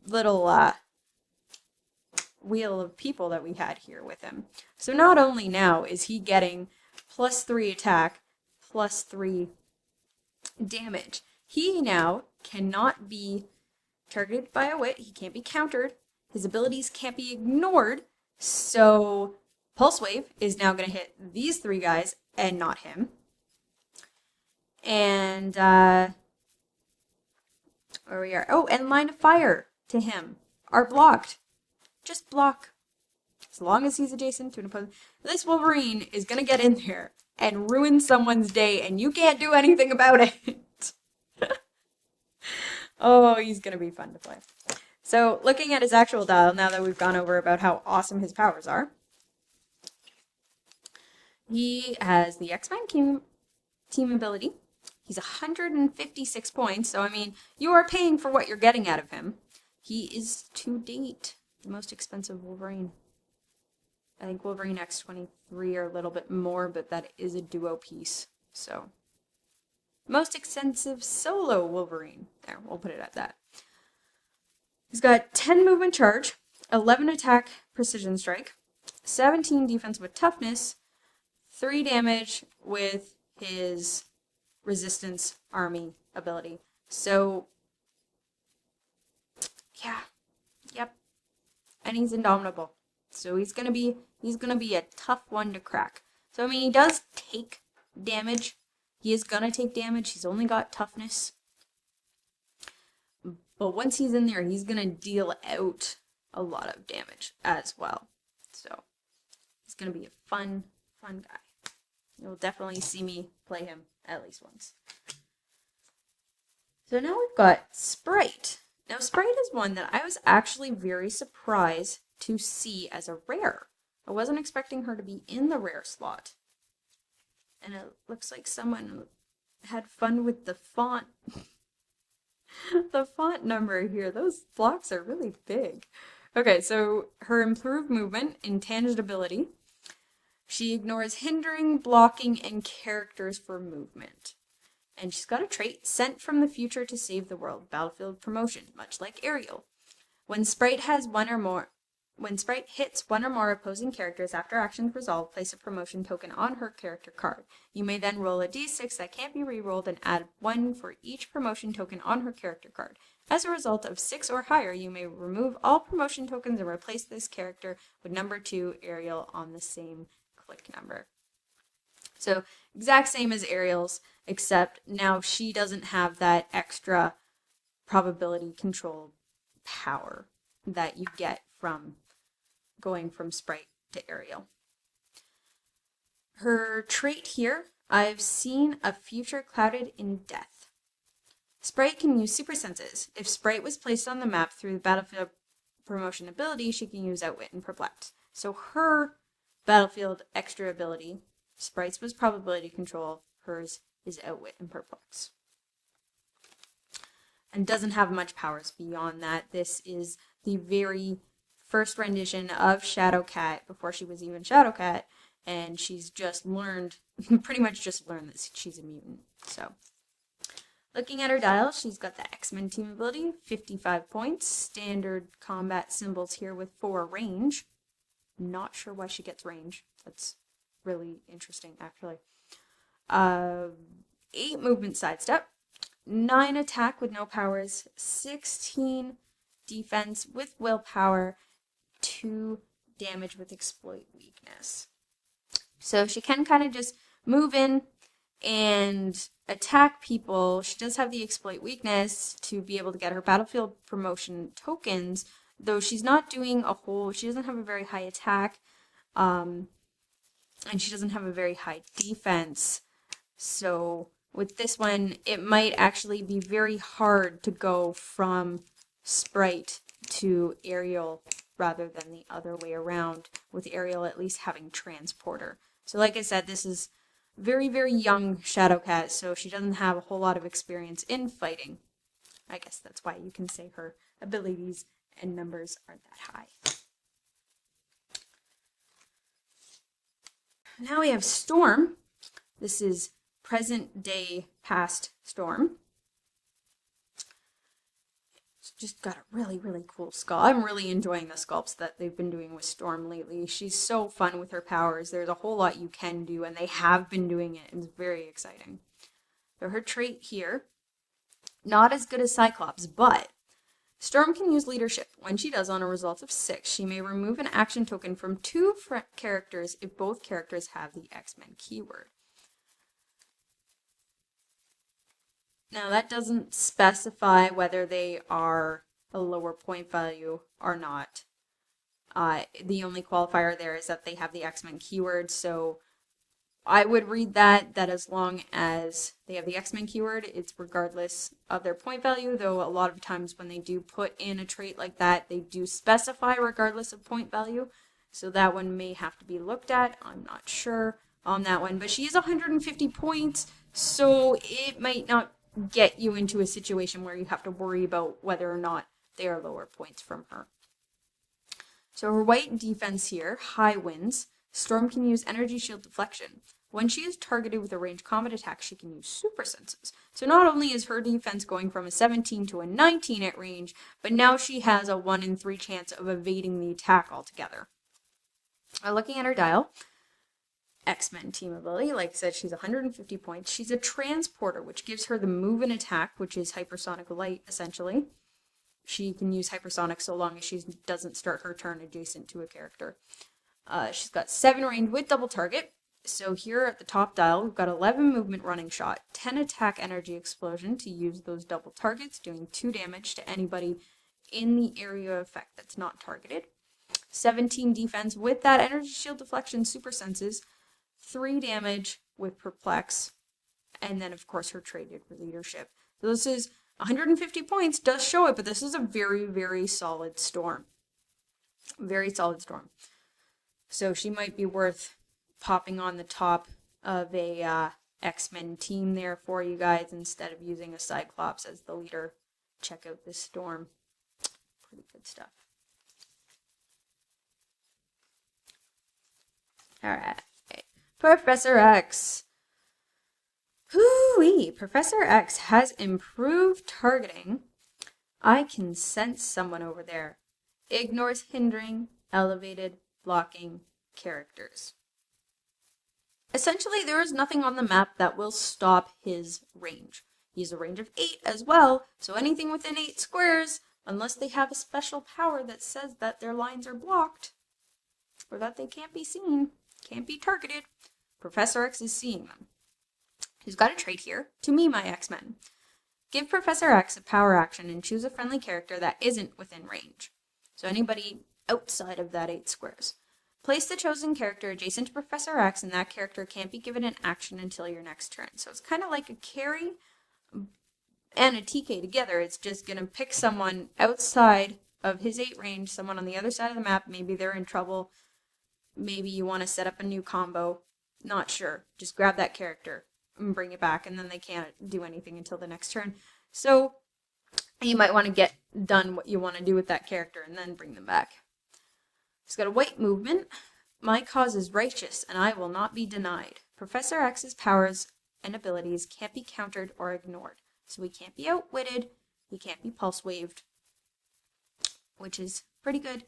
little wheel of people that we had here with him. So not only now is he getting +3 attack, +3 damage, he now cannot be targeted by a wit, he can't be countered, his abilities can't be ignored, so Pulse Wave is now going to hit these 3 guys and not him. And, where we are. Oh, and Line of Fire to him are blocked. Just block as long as he's adjacent to an opponent. This Wolverine is going to get in there and ruin someone's day, and you can't do anything about it. Oh, he's going to be fun to play. So, looking at his actual dial, now that we've gone over about how awesome his powers are, he has the X-Men team ability. He's 156 points, so I mean, you are paying for what you're getting out of him. He is, to date, the most expensive Wolverine. I think Wolverine X-23 are a little bit more, but that is a duo piece, so. Most expensive solo Wolverine. There, we'll put it at that. He's got 10 movement charge, 11 attack precision strike, 17 defense with toughness, 3 damage with his resistance army ability. So, yeah, yep. And he's indomitable. So he's gonna be a tough one to crack. So I mean, he does take damage. He is gonna take damage. He's only got toughness. But once he's in there, he's gonna deal out a lot of damage as well. So he's gonna be a fun guy. You'll definitely see me play him at least once. So now we've got Sprite. Now Sprite is one that I was actually very surprised to see as a rare. I wasn't expecting her to be in the rare slot. And it looks like someone had fun with the font. The font number here, those blocks are really big. Okay, so her improved movement, intangibility. She ignores hindering, blocking, and characters for movement. And she's got a trait, sent from the future to save the world, battlefield promotion, much like Ariel. When Sprite hits one or more opposing characters after actions resolve, place a promotion token on her character card. You may then roll a d6 that can't be re-rolled and add 1 for each promotion token on her character card. As a result of 6 or higher, you may remove all promotion tokens and replace this character with number 2 Ariel on the same click number. So exact same as Ariel's, except now she doesn't have that extra probability control power that you get from going from Sprite to Ariel. Her trait here, I've seen a future clouded in death. Sprite can use super senses. If Sprite was placed on the map through the battlefield promotion ability, she can use Outwit and Perplex. So her battlefield extra ability, Sprite's was probability control, hers is Outwit and Perplex. And doesn't have much powers beyond that. This is the very first rendition of Shadowcat before she was even Shadowcat, and she's just learned, pretty much just learned that she's a mutant. So, looking at her dial, she's got the X-Men team ability, 55 points, standard combat symbols here with 4 range. Not sure why she gets range. That's really interesting, actually. 8 movement sidestep, 9 attack with no powers, 16 defense with willpower, 2 damage with exploit weakness. So she can kind of just move in and attack people. She does have the exploit weakness to be able to get her battlefield promotion tokens, though she's not doing a whole, she doesn't have a very high attack, and she doesn't have a very high defense. So with this one, it might actually be very hard to go from Sprite to Ariel rather than the other way around, with Ariel at least having Transporter. So like I said, this is very, very young Shadowcat, so she doesn't have a whole lot of experience in fighting. I guess that's why you can say her abilities and numbers aren't that high. Now we have Storm. This is present day past Storm. Just got a really, really cool sculpt. I'm really enjoying the sculpts that they've been doing with Storm lately. She's so fun with her powers. There's a whole lot you can do, and they have been doing it. It's very exciting. So her trait here, not as good as Cyclops, but Storm can use leadership. When she does, on a result of 6, she may remove an action token from 2 characters if both characters have the X-Men keyword. Now that doesn't specify whether they are a lower point value or not, The only qualifier there is that they have the X-Men keyword, so I would read that as long as they have the X-Men keyword, it's regardless of their point value, though a lot of times when they do put in a trait like that, they do specify regardless of point value, so that one may have to be looked at. I'm not sure on that one, but she is 150 points, so it might not get you into a situation where you have to worry about whether or not they are lower points from her. So her white defense here, high winds. Storm can use energy shield deflection. When she is targeted with a ranged combat attack, she can use super senses. So not only is her defense going from a 17 to a 19 at range, but now she has a 1 in 3 chance of evading the attack altogether. Looking at her dial, X-Men team ability, like I said, she's 150 points. She's a transporter, which gives her the move and attack, which is hypersonic light, essentially. She can use hypersonic so long as she doesn't start her turn adjacent to a character. She's got 7 range with double target. So here at the top dial, we've got 11 movement running shot, 10 attack energy explosion to use those double targets, doing 2 damage to anybody in the area of effect that's not targeted. 17 defense with that energy shield deflection super senses, 3 damage with perplex, and then of course her traded for leadership. So this is 150 points, does show it, but this is a very, very solid Storm. Very solid Storm. So she might be worth popping on the top of a X-Men team there for you guys instead of using a Cyclops as the leader. Check out this Storm. Pretty good stuff. Alright. Professor X. Hoo-wee! Professor X has improved targeting. I can sense someone over there. Ignores hindering, elevated, blocking characters. Essentially, there is nothing on the map that will stop his range. He has a range of 8 as well, so anything within 8 squares, unless they have a special power that says that their lines are blocked, or that they can't be seen, can't be targeted, Professor X is seeing them. He's got a trait here, to me, my X-Men. Give Professor X a power action and choose a friendly character that isn't within range. So anybody outside of that 8 squares. Place the chosen character adjacent to Professor X, and that character can't be given an action until your next turn. So it's kind of like a carry and a TK together. It's just going to pick someone outside of his 8 range, someone on the other side of the map. Maybe they're in trouble. Maybe you want to set up a new combo. Not sure. Just grab that character and bring it back, and then they can't do anything until the next turn. So you might want to get done what you want to do with that character and then bring them back. He's got a white movement. My cause is righteous, and I will not be denied. Professor X's powers and abilities can't be countered or ignored. So he can't be outwitted, he can't be pulse waved, which is pretty good.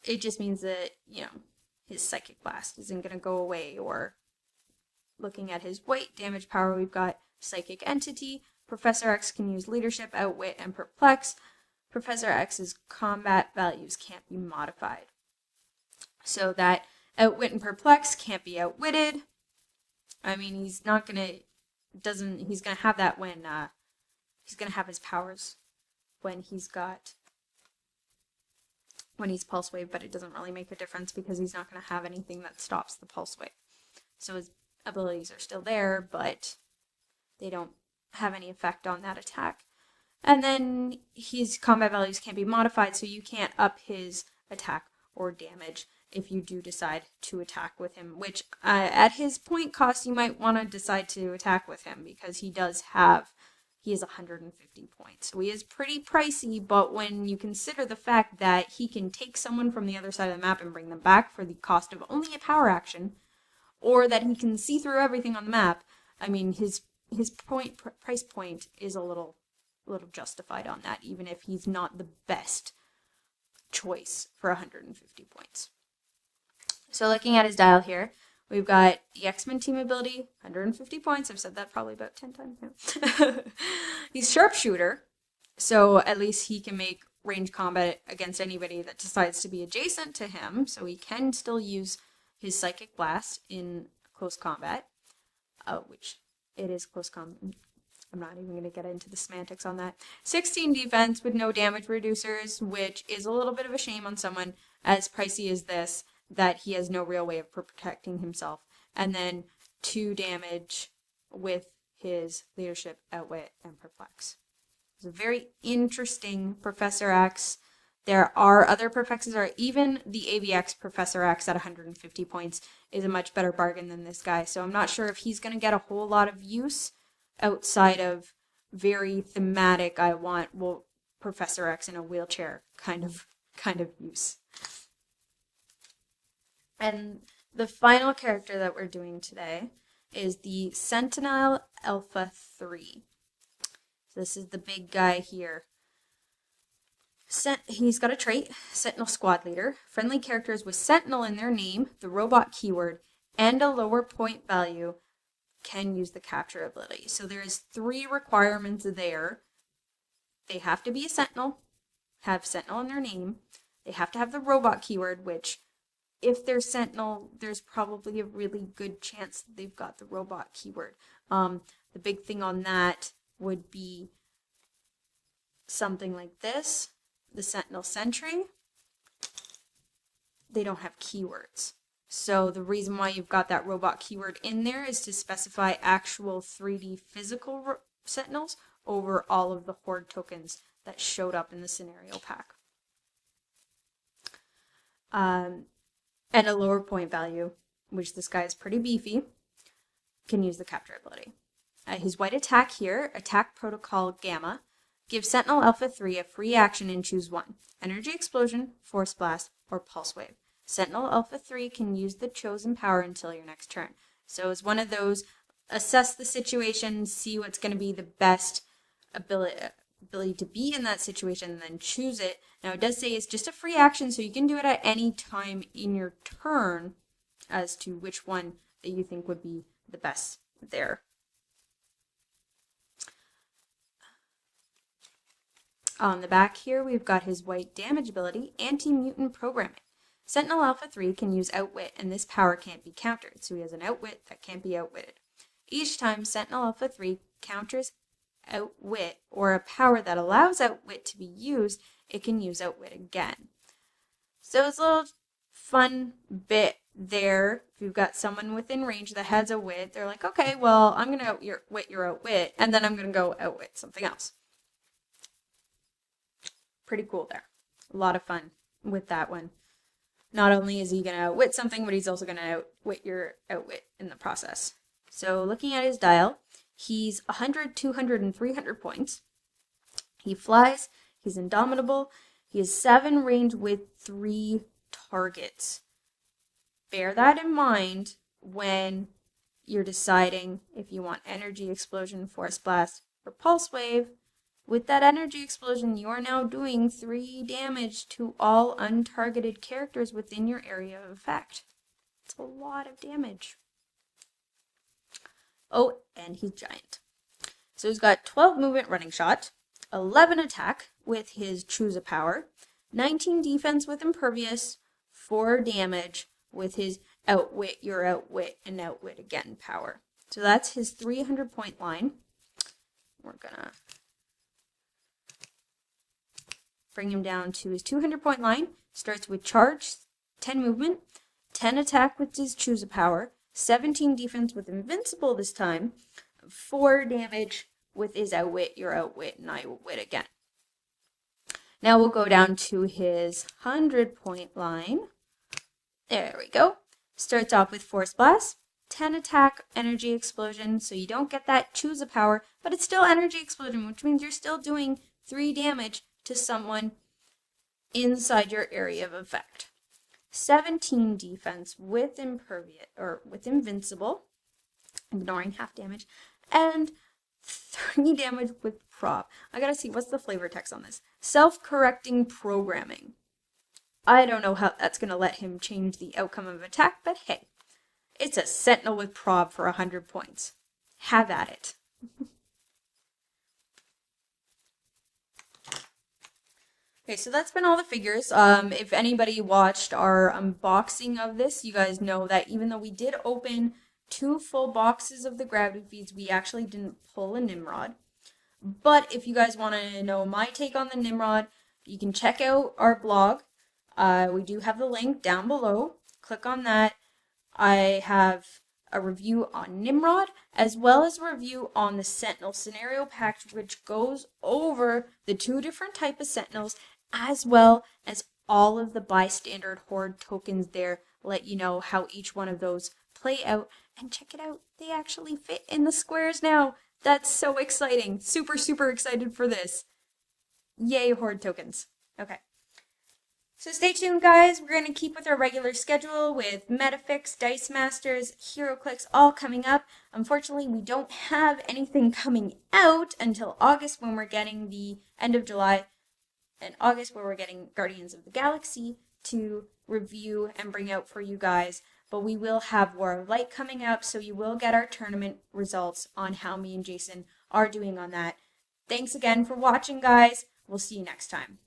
It just means that, you know, his psychic blast isn't going to go away. Or looking at his white damage power, we've got psychic entity. Professor X can use leadership, outwit, and perplex. Professor X's combat values can't be modified. So that outwit and perplex can't be outwitted. I mean, he's not gonna, he's gonna have that when, he's gonna have his powers when he's pulse wave, but it doesn't really make a difference because he's not gonna have anything that stops the pulse wave. So his abilities are still there, but they don't have any effect on that attack. And then his combat values can't be modified, so you can't up his attack or damage if you do decide to attack with him, which at his point cost you might want to decide to attack with him because he has 150 points. So he is pretty pricey, but when you consider the fact that he can take someone from the other side of the map and bring them back for the cost of only a power action, or that he can see through everything on the map, I mean, his price point is a little justified on that, even if he's not the best choice for 150 points. So looking at his dial here, we've got the X-Men team ability, 150 points. I've said that probably about 10 times now. He's sharpshooter, so at least he can make range combat against anybody that decides to be adjacent to him, so he can still use his psychic blast in close combat, which it is close combat. I'm not even going to get into the semantics on that. 16 defense with no damage reducers, which is a little bit of a shame on someone as pricey as this, that he has no real way of protecting himself. And then 2 damage with his leadership, outwit, and perplex. It's a very interesting Professor X. There are other Professors, or even the AVX Professor X at 150 points is a much better bargain than this guy. So I'm not sure if he's going to get a whole lot of use outside of very thematic, I want Professor X in a wheelchair kind of use. And the final character that we're doing today is the Sentinel Alpha 3. So this is the big guy here. He's got a trait, Sentinel Squad Leader. Friendly characters with Sentinel in their name, the robot keyword, and a lower point value can use the capture ability. So there's 3 requirements there. They have to be a Sentinel, have Sentinel in their name. They have to have the robot keyword, which if they're Sentinel, there's probably a really good chance that they've got the robot keyword. The big thing on that would be something like this. The Sentinel Sentry, they don't have keywords. So the reason why you've got that robot keyword in there is to specify actual 3D physical Sentinels over all of the Horde tokens that showed up in the scenario pack. And a lower point value, which this guy is pretty beefy, can use the capture ability. His white attack here, Attack Protocol Gamma, give Sentinel Alpha 3 a free action and choose 1. Energy Explosion, Force Blast, or Pulse Wave. Sentinel Alpha 3 can use the chosen power until your next turn. So it's one of those, assess the situation, see what's going to be the best ability to be in that situation, and then choose it. Now it does say it's just a free action, so you can do it at any time in your turn as to which one that you think would be the best there. On the back here, we've got his white damage ability, Anti-Mutant Programming. Sentinel Alpha 3 can use Outwit, and this power can't be countered, so he has an Outwit that can't be outwitted. Each time Sentinel Alpha 3 counters Outwit, or a power that allows Outwit to be used, it can use Outwit again. So it's a little fun bit there. If you've got someone within range that has a wit, they're like, okay, well, I'm going to outwit your Outwit, and then I'm going to go outwit something else. Pretty cool there. A lot of fun with that one. Not only is he going to outwit something, but he's also going to outwit your outwit in the process. So looking at his dial, he's 100, 200, and 300 points. He flies. He's indomitable. He has 7 range with 3 targets. Bear that in mind when you're deciding if you want Energy Explosion, Force Blast, or Pulse Wave. With that Energy Explosion, you are now doing 3 damage to all untargeted characters within your area of effect. It's a lot of damage. Oh, and he's giant. So he's got 12 movement running shot, 11 attack with his Choose a Power, 19 defense with Impervious, 4 damage with his Outwit your Outwit and Outwit again power. So that's his 300 point line. We're gonna bring him down to his 200 point line. Starts with charge, 10 movement, 10 attack with his Choose a Power, 17 defense with Invincible this time, 4 damage with his Outwit your Outwit and Outwit again. Now we'll go down to his 100 point line. There we go. Starts off with Force Blast, 10 attack, Energy Explosion, so you don't get that Choose a Power, but it's still Energy Explosion, which means you're still doing 3 damage to someone inside your area of effect. 17 defense with Impervious, or with Invincible, ignoring half damage, and 30 damage with Prop. I gotta see, what's the flavor text on this? Self-correcting programming. I don't know how that's gonna let him change the outcome of attack, but hey, it's a Sentinel with Prob for 100 points. Have at it. Okay, so that's been all the figures. If anybody watched our unboxing of this, you guys know that even though we did open 2 full boxes of the gravity feeds. We actually didn't pull a Nimrod. But if you guys want to know my take on the Nimrod, you can check out our blog. We do have the link down below. Click on that. I have a review on Nimrod, as well as a review on the Sentinel scenario pack, which goes over the 2 different types of Sentinels, as well as all of the bystander horde tokens there. Let you know how each one of those play out. And check it out, they actually fit in the squares now. That's so exciting. Super, super excited for this. Yay, horde tokens. Okay. So stay tuned, guys. We're going to keep with our regular schedule with Metafix, Dice Masters, Heroclix all coming up. Unfortunately, we don't have anything coming out until August, when we're getting the end of July and August, where we're getting Guardians of the Galaxy to review and bring out for you guys. But we will have War of Light coming up, so you will get our tournament results on how me and Jason are doing on that. Thanks again for watching, guys. We'll see you next time.